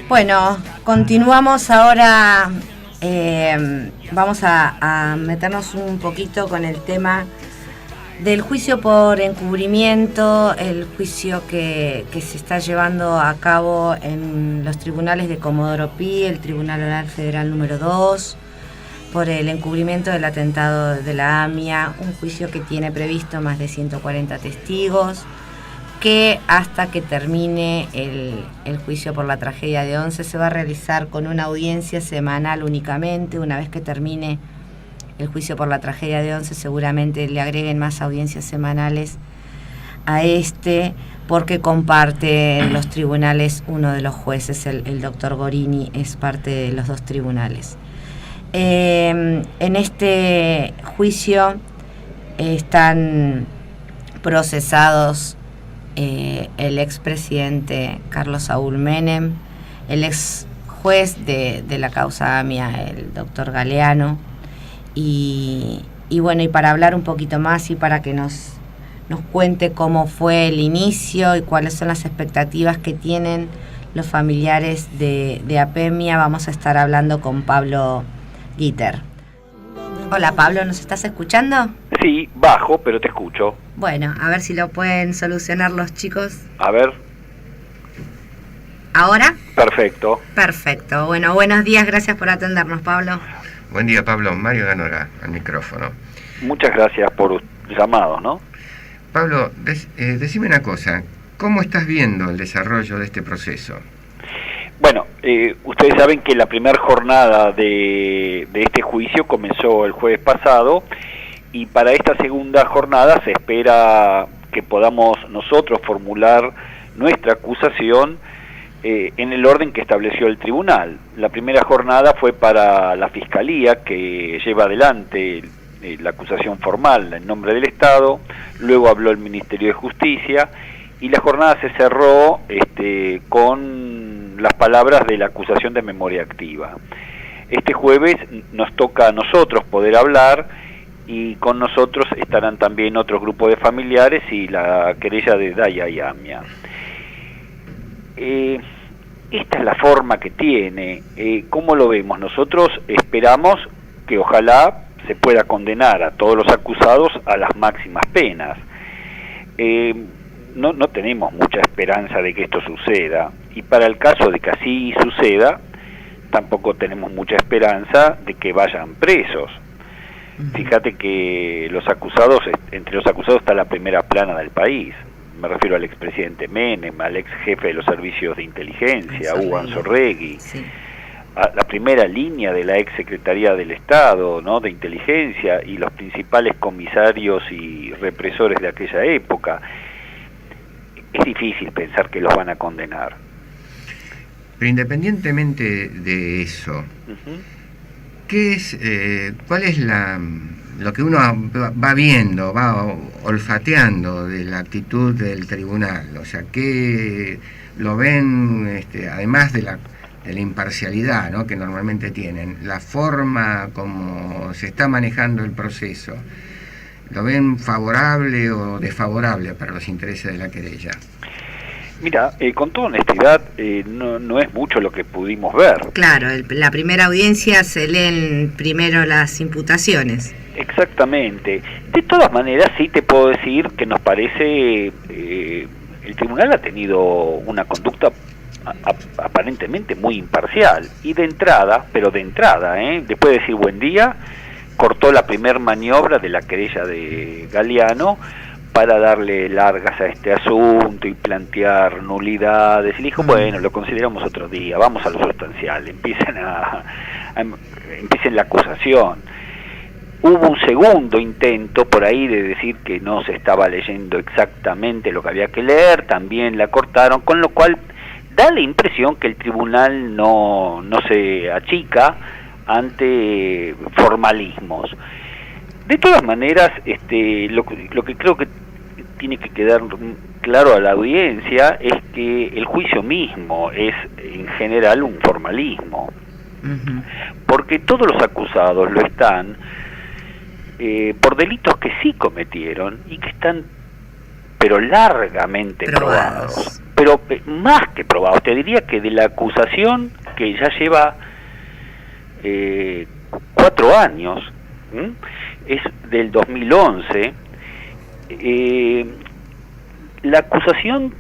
Bueno, continuamos ahora. Vamos a meternos un poquito con el tema del juicio por encubrimiento, el juicio que se está llevando a cabo en los tribunales de Comodoro Pi, el Tribunal Oral Federal número 2, por el encubrimiento del atentado de la AMIA, un juicio que tiene previsto más de 140 testigos, que hasta que termine el juicio por la tragedia de Once se va a realizar con una audiencia semanal únicamente. Una vez que termine el juicio por la tragedia de Once, seguramente le agreguen más audiencias semanales a porque comparte en los tribunales uno de los jueces, el doctor Gorini, es parte de los dos tribunales. En este juicio están procesados el expresidente Carlos Saúl Menem, el ex juez de la causa AMIA, el doctor Galeano, y bueno, y para hablar un poquito más y para que nos cuente cómo fue el inicio y cuáles son las expectativas que tienen los familiares de APEMIA, vamos a estar hablando con Pablo Gitter. Hola Pablo, ¿nos estás escuchando? Sí, bajo, pero te escucho. Bueno, a ver si lo pueden solucionar los chicos. A ver. ¿Ahora? Perfecto. Perfecto. Bueno, buenos días, gracias por atendernos, Pablo. Buen día, Pablo. Mario Ganorga, al micrófono. Muchas gracias por llamados, ¿no? Pablo, decime una cosa. ¿Cómo estás viendo el desarrollo de este proceso? Bueno, ustedes saben que la primera jornada de este juicio comenzó el jueves pasado, y para esta segunda jornada se espera que podamos nosotros formular nuestra acusación en el orden que estableció el tribunal. La primera jornada fue para la Fiscalía, que lleva adelante la acusación formal en nombre del Estado, luego habló el Ministerio de Justicia, y la jornada se cerró con las palabras de la acusación de memoria activa. Este jueves nos toca a nosotros poder hablar, y con nosotros estarán también otro grupo de familiares y la querella de Daya y AMIA. Esta es la forma que tiene. ¿Cómo lo vemos? Nosotros esperamos que ojalá se pueda condenar a todos los acusados a las máximas penas. No tenemos mucha esperanza de que esto suceda, y para el caso de que así suceda, tampoco tenemos mucha esperanza de que vayan presos. Fíjate que entre los acusados está la primera plana del país. Me refiero al expresidente Menem, al ex jefe de los servicios de inteligencia, Hugo Anzorregui, sí, a la primera línea de la ex Secretaría del Estado, ¿no?, de inteligencia, y los principales comisarios y represores de aquella época. Es difícil pensar que los van a condenar. Pero independientemente de eso, ¿cuál es lo que uno va viendo, va olfateando de la actitud del tribunal? O sea, ¿qué lo ven, además de la imparcialidad, ¿no?, que normalmente tienen, la forma como se está manejando el proceso? ¿Lo ven favorable o desfavorable para los intereses de la querella? Mira, con toda honestidad, no es mucho lo que pudimos ver. Claro, la primera audiencia se leen primero las imputaciones. Exactamente. De todas maneras, sí te puedo decir que nos parece, el tribunal ha tenido una conducta aparentemente muy imparcial, y de entrada, después de decir buen día, cortó la primer maniobra de la querella de Galeano para darle largas a este asunto y plantear nulidades, y le dijo, bueno, lo consideramos otro día, vamos a lo sustancial, empiecen la acusación. Hubo un segundo intento por ahí de decir que no se estaba leyendo exactamente lo que había que leer, también la cortaron, con lo cual da la impresión que el tribunal no se achica ante formalismos. De todas maneras, lo que creo que tiene que quedar claro a la audiencia es que el juicio mismo es en general un formalismo, porque todos los acusados lo están por delitos que sí cometieron y que están pero largamente probados. pero más que probados, te diría que de la acusación que ya lleva 4 años, es del 2011, la acusación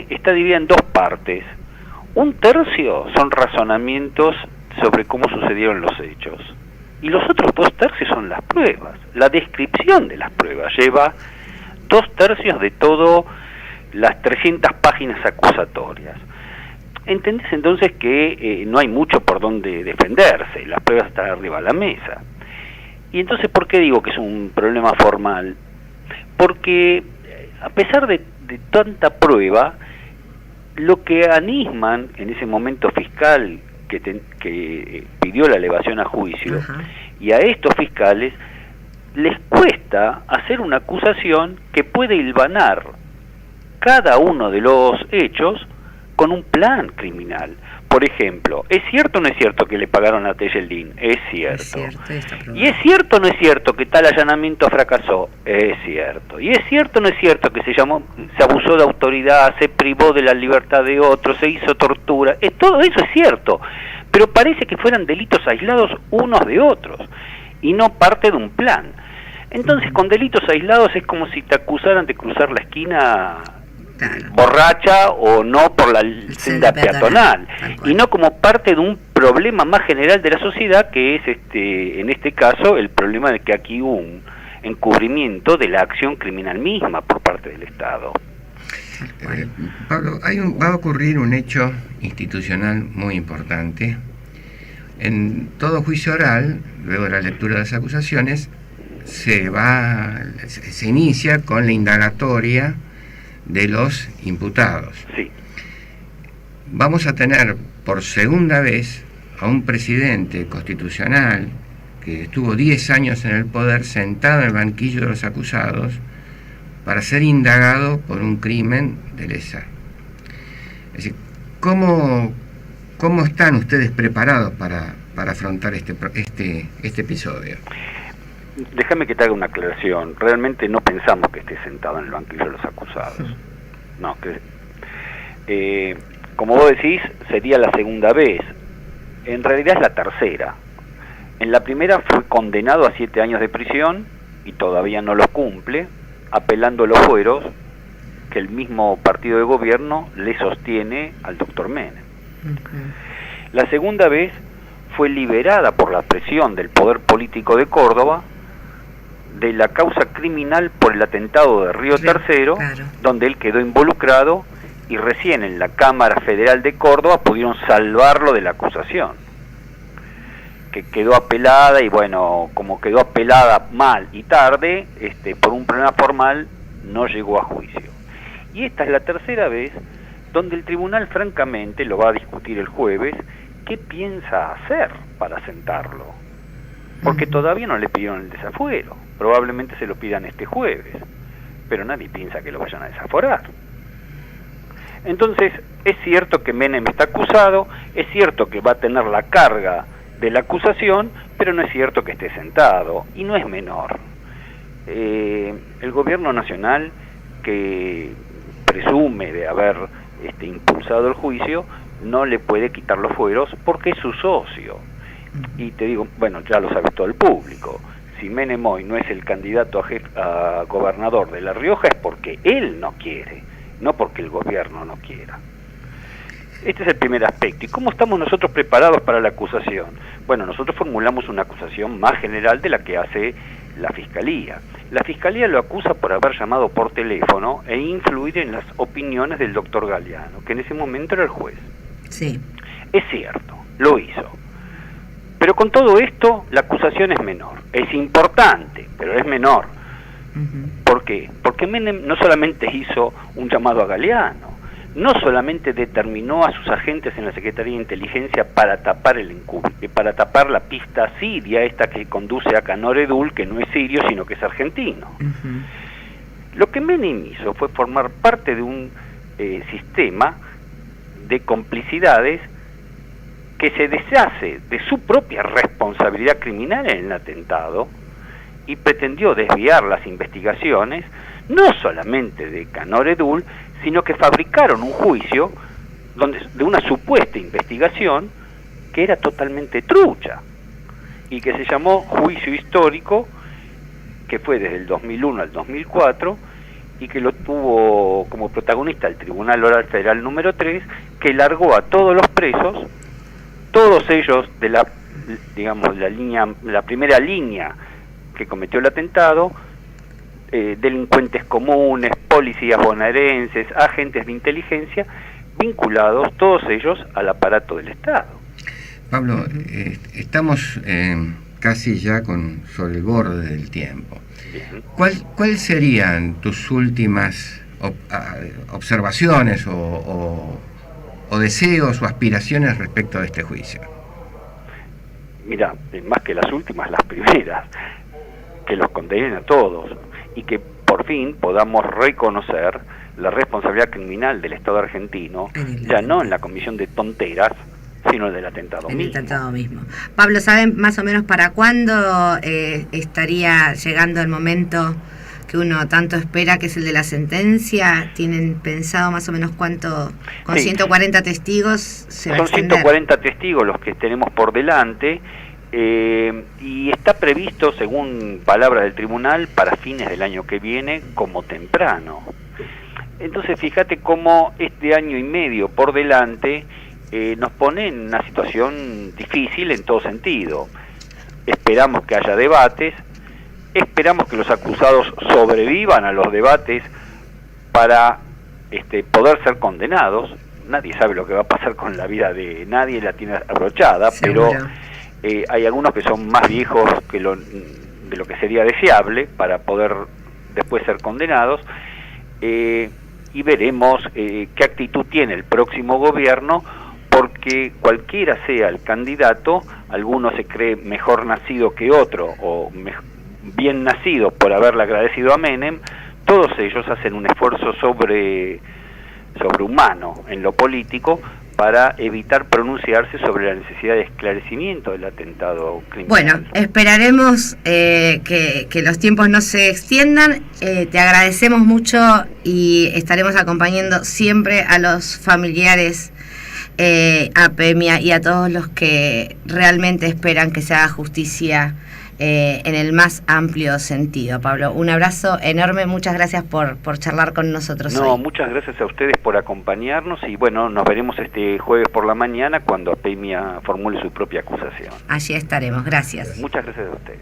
está dividida en 2 partes. Un tercio son razonamientos sobre cómo sucedieron los hechos, y los otros 2 tercios son las pruebas. La descripción de las pruebas lleva 2 tercios de todo las 300 páginas acusatorias. ¿Entendés entonces que no hay mucho por donde defenderse? Las pruebas están arriba de la mesa. Y entonces, ¿por qué digo que es un problema formal? Porque a pesar de tanta prueba, lo que a Nisman, en ese momento fiscal que pidió la elevación a juicio, y a estos fiscales, les cuesta hacer una acusación que puede hilvanar cada uno de los hechos con un plan criminal. Por ejemplo, ¿es cierto o no es cierto que le pagaron a Tejeldín? Es cierto. ¿Y es cierto o no es cierto que tal allanamiento fracasó? Es cierto. ¿Y es cierto o no es cierto que se abusó de autoridad, se privó de la libertad de otros, se hizo tortura? Todo eso es cierto, pero parece que fueran delitos aislados unos de otros y no parte de un plan. Entonces, con delitos aislados es como si te acusaran de cruzar la esquina borracha o no por la senda peatonal, y no como parte de un problema más general de la sociedad, que es en este caso el problema de que aquí hubo un encubrimiento de la acción criminal misma por parte del Estado. Pablo, va a ocurrir un hecho institucional muy importante. En todo juicio oral, luego de la lectura de las acusaciones, se inicia con la indagatoria de los imputados. Sí. Vamos a tener por segunda vez a un presidente constitucional que estuvo 10 años en el poder, sentado en el banquillo de los acusados para ser indagado por un crimen de lesa. Es decir, ¿cómo están ustedes preparados para afrontar este episodio? Déjame que te haga una aclaración. Realmente no pensamos que esté sentado en el banquillo de los acusados. No, como vos decís, sería la segunda vez. En realidad es la tercera. En la primera fue condenado a 7 años de prisión y todavía no lo cumple, apelando los fueros que el mismo partido de gobierno le sostiene al doctor Menem. La segunda vez fue liberada por la presión del poder político de Córdoba de la causa criminal por el atentado de Río Tercero, donde él quedó involucrado, y recién en la Cámara Federal de Córdoba pudieron salvarlo de la acusación, que quedó apelada, y bueno, como quedó apelada mal y tarde, por un problema formal, no llegó a juicio. Y esta es la tercera vez donde el tribunal francamente lo va a discutir el jueves, qué piensa hacer para sentarlo, porque todavía no le pidieron el desafuero. Probablemente se lo pidan este jueves, pero nadie piensa que lo vayan a desaforar. Entonces, es cierto que Menem está acusado, es cierto que va a tener la carga de la acusación, pero no es cierto que esté sentado, y no es menor. El gobierno nacional, que presume de haber impulsado el juicio, no le puede quitar los fueros porque es su socio. Y te digo, bueno, ya lo sabe todo el público, si Menem hoy no es el candidato a gobernador de La Rioja es porque él no quiere, no porque el gobierno no quiera. Este es el primer aspecto. ¿Y cómo estamos nosotros preparados para la acusación? Bueno, nosotros formulamos una acusación más general de la que hace la Fiscalía. La Fiscalía lo acusa por haber llamado por teléfono e influir en las opiniones del doctor Galeano, que en ese momento era el juez. Sí. Es cierto, lo hizo. Pero con todo esto, la acusación es menor. Es importante, pero es menor. ¿Por qué? Porque Menem no solamente hizo un llamado a Galeano, no solamente determinó a sus agentes en la Secretaría de Inteligencia para tapar para tapar la pista siria, esta que conduce a Canor Edul, que no es sirio, sino que es argentino. Lo que Menem hizo fue formar parte de un sistema de complicidades que se deshace de su propia responsabilidad criminal en el atentado y pretendió desviar las investigaciones no solamente de Canor Edul, sino que fabricaron un juicio de una supuesta investigación que era totalmente trucha y que se llamó juicio histórico, que fue desde el 2001 al 2004 y que lo tuvo como protagonista el Tribunal Oral Federal número 3, que largó a todos los presos, todos ellos de la, digamos, la primera línea que cometió el atentado, delincuentes comunes, policías bonaerenses, agentes de inteligencia, vinculados todos ellos al aparato del Estado. Pablo, estamos casi ya sobre el borde del tiempo. ¿Cuáles serían tus últimas observaciones o deseos o aspiraciones respecto de este juicio? Mira, más que las últimas, las primeras, que los condenen a todos y que por fin podamos reconocer la responsabilidad criminal del Estado argentino, ya no en la comisión de tonteras, sino el del atentado mismo. El atentado mismo. Pablo, ¿saben más o menos para cuándo estaría llegando el momento que uno tanto espera, que es el de la sentencia? ¿Tienen pensado más o menos cuánto, con sí, 140 testigos se va a extender? Son 140 testigos los que tenemos por delante, y está previsto, según palabras del tribunal, para fines del año que viene, como temprano. Entonces fíjate cómo este año y medio por delante nos pone en una situación difícil en todo sentido. Esperamos que haya debates, esperamos que los acusados sobrevivan a los debates para poder ser condenados. Nadie sabe lo que va a pasar con la vida de nadie, la tiene abrochada, seguro. Pero hay algunos que son más viejos de lo que sería deseable para poder después ser condenados, y veremos qué actitud tiene el próximo gobierno, porque cualquiera sea el candidato, alguno se cree mejor nacido que otro, o bien nacido por haberle agradecido a Menem. Todos ellos hacen un esfuerzo sobrehumano en lo político para evitar pronunciarse sobre la necesidad de esclarecimiento del atentado criminal. Bueno, esperaremos que los tiempos no se extiendan. Te agradecemos mucho y estaremos acompañando siempre a los familiares, a Pemia y a todos los que realmente esperan que se haga justicia en el más amplio sentido. Pablo, un abrazo enorme, muchas gracias por charlar con nosotros hoy. Muchas gracias a ustedes por acompañarnos y bueno, nos veremos este jueves por la mañana cuando Pemia formule su propia acusación. Allí estaremos, gracias. Muchas gracias a ustedes.